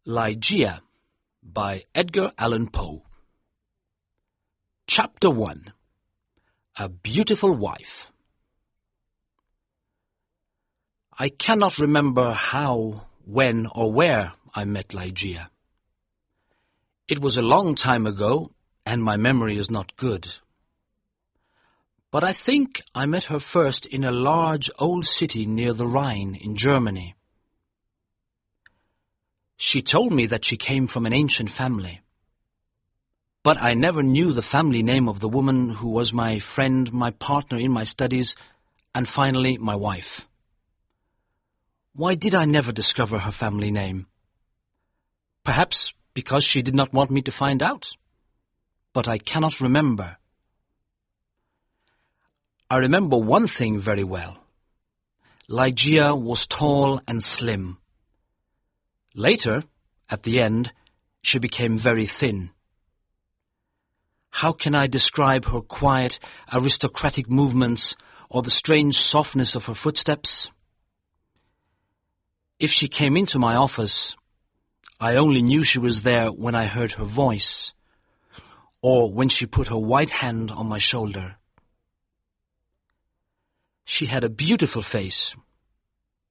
Ligeia by Edgar Allan Poe. Chapter 1. A Beautiful Wife. I cannot remember how, when, or where I met Ligeia. It was a long time ago, and my memory is not good. But I think I met her first in a large old city near the Rhine in Germany. She told me that she came from an ancient family. But I never knew the family name of the woman who was my friend, my partner in my studies, and finally my wife. Why did I never discover her family name? Perhaps because she did not want me to find out. But I cannot remember. I remember one thing very well. Ligeia was tall and slim. Later, at the end, she became very thin. How can I describe her quiet, aristocratic movements or the strange softness of her footsteps? If she came into my office, I only knew she was there when I heard her voice, or when she put her white hand on my shoulder. She had a beautiful face,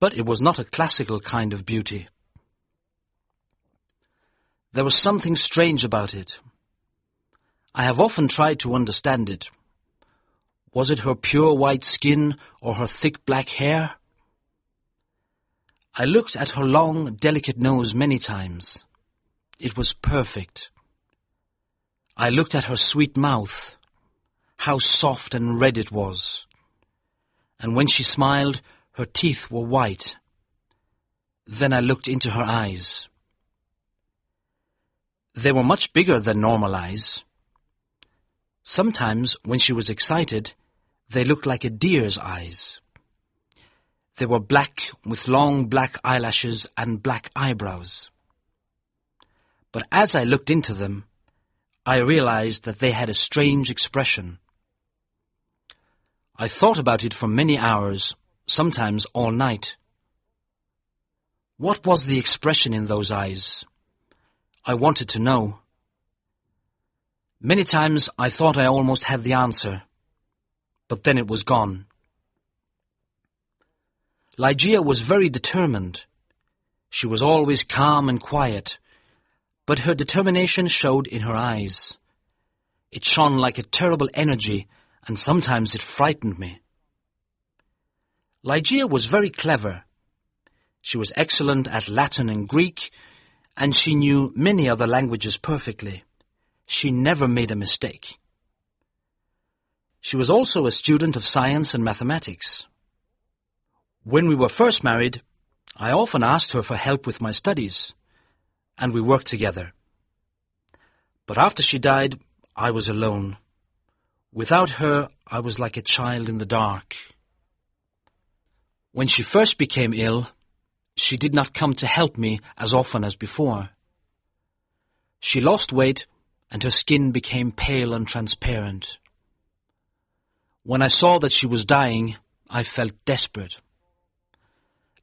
but it was not a classical kind of beauty. There was something strange about it. I have often tried to understand it. Was it her pure white skin or her thick black hair? I looked at her long, delicate nose many times. It was perfect. I looked at her sweet mouth. How soft and red it was. And when she smiled, her teeth were white. Then I looked into her eyes. They were much bigger than normal eyes. Sometimes, when she was excited, they looked like a deer's eyes. They were black with long black eyelashes and black eyebrows. But as I looked into them, I realized that they had a strange expression. I thought about it for many hours, sometimes all night. What was the expression in those eyes? I wanted to know. Many times I thought I almost had the answer, but then it was gone. Ligeia was very determined. She was always calm and quiet, but her determination showed in her eyes. It shone like a terrible energy, and sometimes it frightened me. Ligeia was very clever. She was excellent at Latin and Greek, and she knew many other languages perfectly. She never made a mistake. She was also a student of science and mathematics. When we were first married, I often asked her for help with my studies, and we worked together. But after she died, I was alone. Without her, I was like a child in the dark. When she first became ill, she did not come to help me as often as before. She lost weight, and her skin became pale and transparent. When I saw that she was dying, I felt desperate.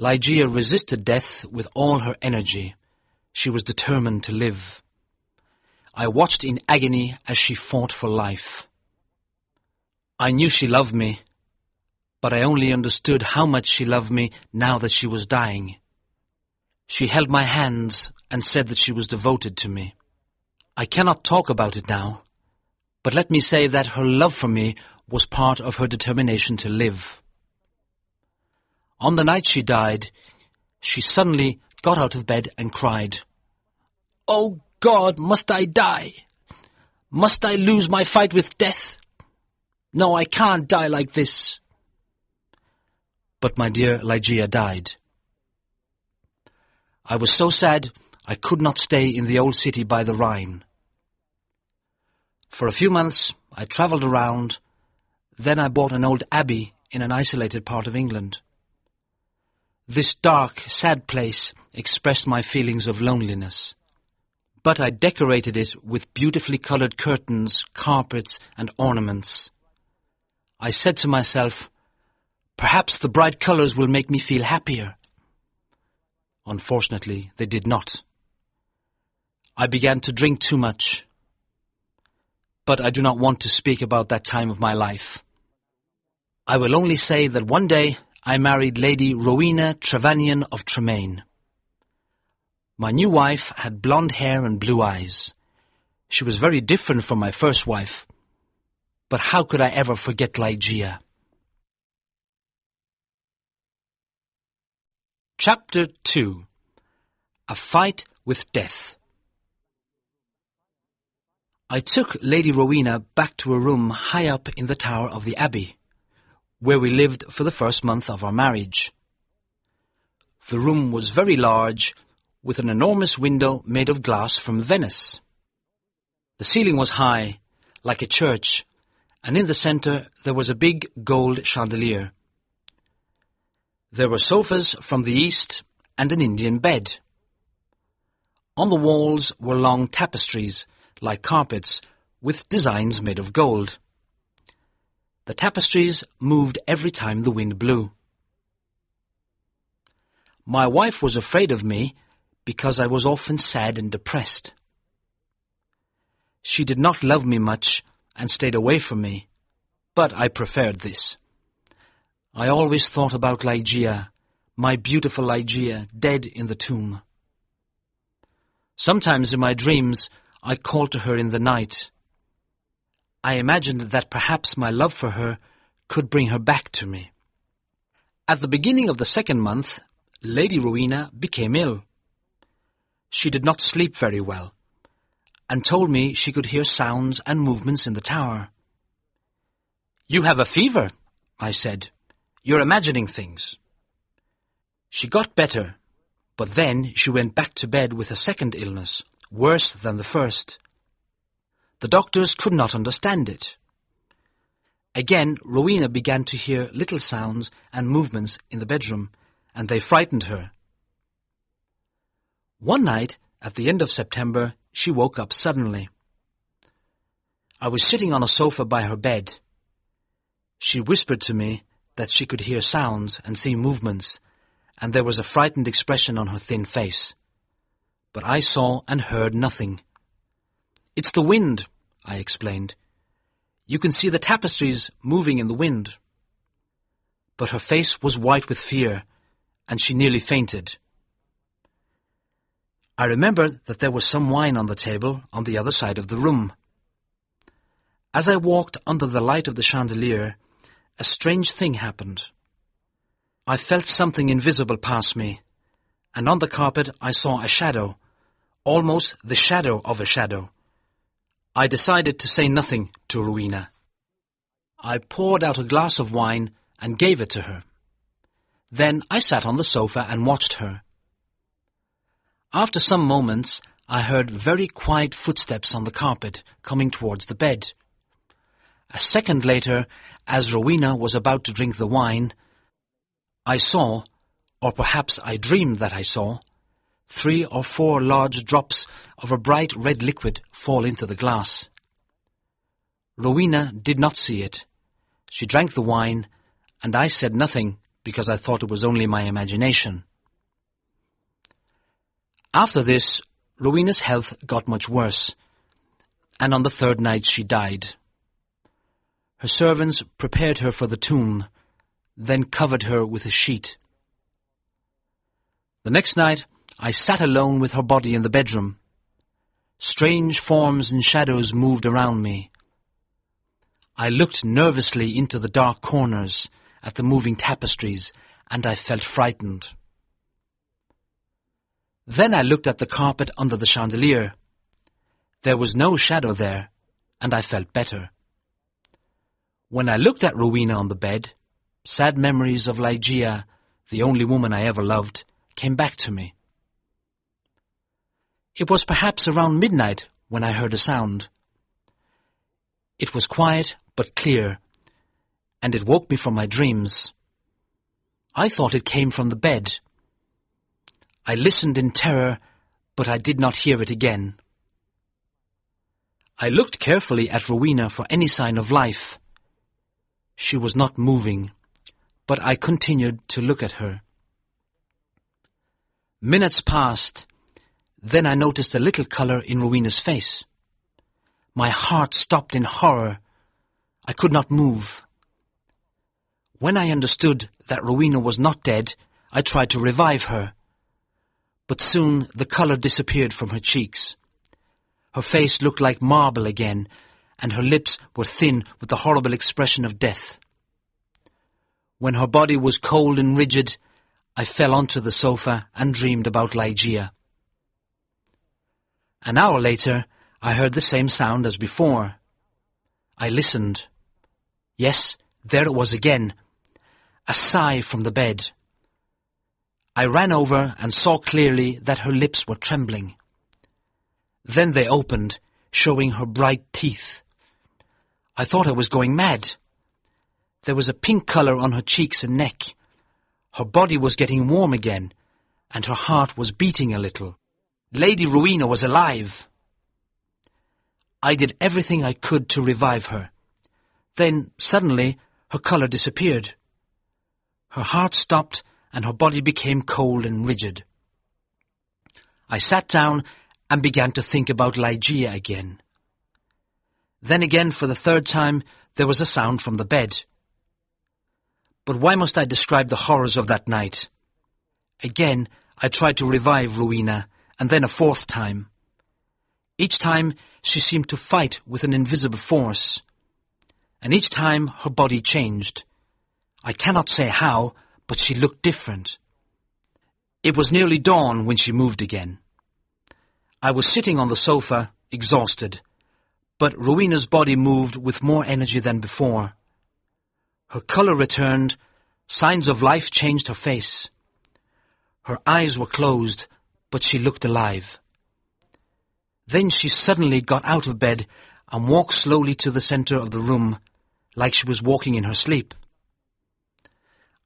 Ligeia resisted death with all her energy. She was determined to live. I watched in agony as she fought for life. I knew she loved me, but I only understood how much she loved me now that she was dying. She held my hands and said that she was devoted to me. I cannot talk about it now, but let me say that her love for me was part of her determination to live. On the night she died, she suddenly got out of bed and cried, "Oh God, must I die? Must I lose my fight with death? No, I can't die like this." But my dear Ligeia died. I was so sad I could not stay in the old city by the Rhine. For a few months I travelled around, then I bought an old abbey in an isolated part of England. This dark, sad place expressed my feelings of loneliness, but I decorated it with beautifully coloured curtains, carpets and ornaments. I said to myself, perhaps the bright colours will make me feel happier. Unfortunately, they did not. I began to drink too much. But I do not want to speak about that time of my life. I will only say that one day I married Lady Rowena Trevanion of Tremaine. My new wife had blonde hair and blue eyes. She was very different from my first wife. But how could I ever forget Ligeia? Chapter 2. A Fight with Death. I took Lady Rowena back to a room high up in the tower of the abbey, where we lived for the first month of our marriage. The room was very large, with an enormous window made of glass from Venice. The ceiling was high, like a church, and in the centre there was a big gold chandelier. There were sofas from the east and an Indian bed. On the walls were long tapestries, like carpets, with designs made of gold. The tapestries moved every time the wind blew. My wife was afraid of me because I was often sad and depressed. She did not love me much and stayed away from me, but I preferred this. I always thought about Ligeia, my beautiful Ligeia, dead in the tomb. Sometimes in my dreams I called to her in the night. I imagined that perhaps my love for her could bring her back to me. At the beginning of the second month, Lady Rowena became ill. She did not sleep very well, and told me she could hear sounds and movements in the tower. "You have a fever," I said. "You're imagining things." She got better, but then she went back to bed with a second illness, worse than the first. The doctors could not understand it. Again, Rowena began to hear little sounds and movements in the bedroom, and they frightened her. One night, at the end of September, she woke up suddenly. I was sitting on a sofa by her bed. She whispered to me that she could hear sounds and see movements, and there was a frightened expression on her thin face. But I saw and heard nothing. "It's the wind," I explained. "You can see the tapestries moving in the wind." But her face was white with fear, and she nearly fainted. I remembered that there was some wine on the table on the other side of the room. As I walked under the light of the chandelier, a strange thing happened. I felt something invisible pass me, and on the carpet I saw a shadow, almost the shadow of a shadow. I decided to say nothing to Rowena. I poured out a glass of wine and gave it to her. Then I sat on the sofa and watched her. After some moments, I heard very quiet footsteps on the carpet coming towards the bed. A second later, as Rowena was about to drink the wine, I saw, or perhaps I dreamed that I saw, 3 or 4 large drops of a bright red liquid fall into the glass. Rowena did not see it. She drank the wine, and I said nothing because I thought it was only my imagination. After this, Rowena's health got much worse, and on the third night she died. Her servants prepared her for the tomb, then covered her with a sheet. The next night I sat alone with her body in the bedroom. Strange forms and shadows moved around me. I looked nervously into the dark corners at the moving tapestries, and I felt frightened. Then I looked at the carpet under the chandelier. There was no shadow there, and I felt better. When I looked at Rowena on the bed, sad memories of Ligeia, the only woman I ever loved, came back to me. It was perhaps around midnight when I heard a sound. It was quiet but clear, and it woke me from my dreams. I thought it came from the bed. I listened in terror, but I did not hear it again. I looked carefully at Rowena for any sign of life. She was not moving, but I continued to look at her. Minutes passed. Then I noticed a little colour in Rowena's face. My heart stopped in horror. I could not move. When I understood that Rowena was not dead, I tried to revive her. But soon the colour disappeared from her cheeks. Her face looked like marble again, and her lips were thin with the horrible expression of death. When her body was cold and rigid, I fell onto the sofa and dreamed about Ligeia. An hour later, I heard the same sound as before. I listened. Yes, there it was again, a sigh from the bed. I ran over and saw clearly that her lips were trembling. Then they opened, showing her bright teeth. I thought I was going mad. There was a pink colour on her cheeks and neck. Her body was getting warm again, and her heart was beating a little. Lady Rowena was alive. I did everything I could to revive her. Then, suddenly, her colour disappeared. Her heart stopped, and her body became cold and rigid. I sat down and began to think about Ligeia again. Then again, for the third time, there was a sound from the bed. But why must I describe the horrors of that night? Again, I tried to revive Rowena, and then a fourth time. Each time, she seemed to fight with an invisible force. And each time, her body changed. I cannot say how, but she looked different. It was nearly dawn when she moved again. I was sitting on the sofa, exhausted, but Rowena's body moved with more energy than before. Her colour returned, signs of life changed her face. Her eyes were closed, but she looked alive. Then she suddenly got out of bed and walked slowly to the centre of the room, like she was walking in her sleep.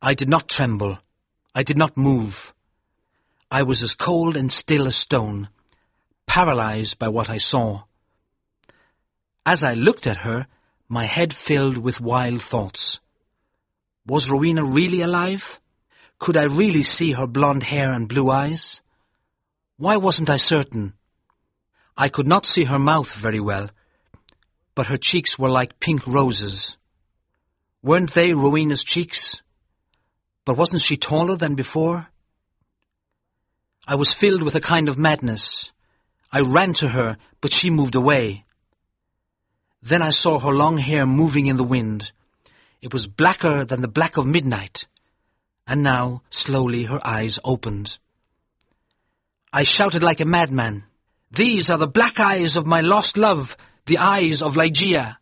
I did not tremble. I did not move. I was as cold and still as stone, paralysed by what I saw. As I looked at her, my head filled with wild thoughts. Was Rowena really alive? Could I really see her blonde hair and blue eyes? Why wasn't I certain? I could not see her mouth very well, but her cheeks were like pink roses. Weren't they Rowena's cheeks? But wasn't she taller than before? I was filled with a kind of madness. I ran to her, but she moved away. Then I saw her long hair moving in the wind. It was blacker than the black of midnight. And now, slowly, her eyes opened. I shouted like a madman, "These are the black eyes of my lost love, the eyes of Ligeia."